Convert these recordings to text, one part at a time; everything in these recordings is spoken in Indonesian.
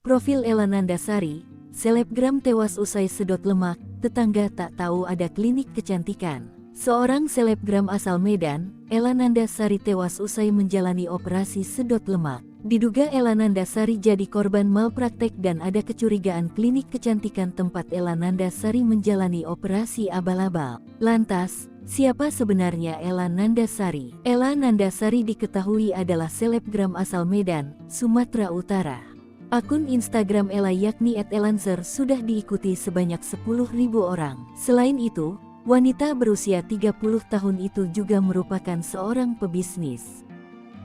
Profil Ella Nandasari, selebgram tewas usai sedot lemak, tetangga tak tahu ada klinik kecantikan. Seorang selebgram asal Medan, Ella Nandasari tewas usai menjalani operasi sedot lemak. Diduga Ella Nandasari jadi korban malpraktek dan ada kecurigaan klinik kecantikan tempat Ella Nandasari menjalani operasi abal-abal. Lantas, siapa sebenarnya Ella Nandasari? Ella Nandasari diketahui adalah selebgram asal Medan, Sumatera Utara. Akun Instagram Ella yakni @elanzer sudah diikuti sebanyak 10.000 orang. Selain itu, wanita berusia 30 tahun itu juga merupakan seorang pebisnis.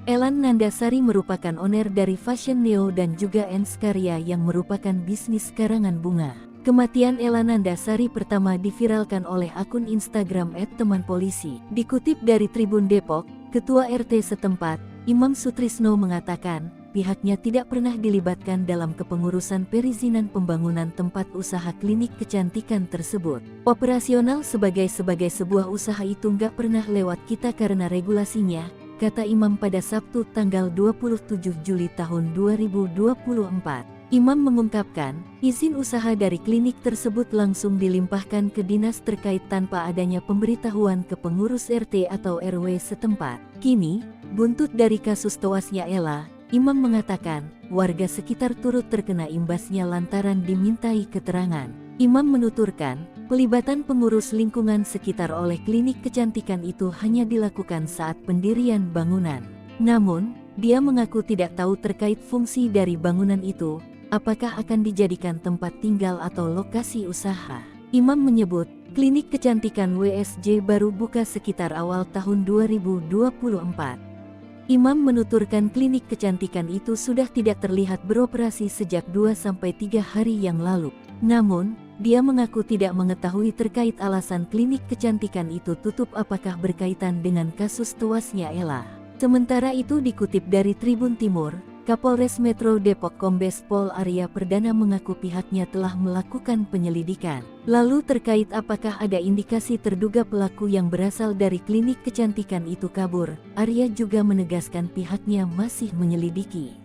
Ella Nandasari merupakan owner dari Fashion Neo dan juga Ens Karya yang merupakan bisnis karangan bunga. Kematian Ella Nandasari pertama diviralkan oleh akun Instagram @temanpolisi. Dikutip dari Tribun Depok, Ketua RT setempat, Imam Sutrisno mengatakan, pihaknya tidak pernah dilibatkan dalam kepengurusan perizinan pembangunan tempat usaha klinik kecantikan tersebut. Operasional sebagai sebuah usaha itu nggak pernah lewat kita karena regulasinya, kata Imam pada Sabtu tanggal 27 Juli tahun 2024. Imam mengungkapkan, izin usaha dari klinik tersebut langsung dilimpahkan ke dinas terkait tanpa adanya pemberitahuan ke pengurus RT atau RW setempat. Kini, buntut dari kasus tewasnya Ella, Imam mengatakan, warga sekitar turut terkena imbasnya lantaran dimintai keterangan. Imam menuturkan, pelibatan pengurus lingkungan sekitar oleh klinik kecantikan itu hanya dilakukan saat pendirian bangunan. Namun, dia mengaku tidak tahu terkait fungsi dari bangunan itu, apakah akan dijadikan tempat tinggal atau lokasi usaha. Imam menyebut, klinik kecantikan WSJ baru buka sekitar awal tahun 2024. Imam menuturkan klinik kecantikan itu sudah tidak terlihat beroperasi sejak 2-3 hari yang lalu. Namun, dia mengaku tidak mengetahui terkait alasan klinik kecantikan itu tutup apakah berkaitan dengan kasus tewasnya Ella. Sementara itu dikutip dari Tribun Timur, Kapolres Metro Depok Kombes Pol Arya Perdana mengaku pihaknya telah melakukan penyelidikan. Lalu terkait apakah ada indikasi terduga pelaku yang berasal dari klinik kecantikan itu kabur, Arya juga menegaskan pihaknya masih menyelidiki.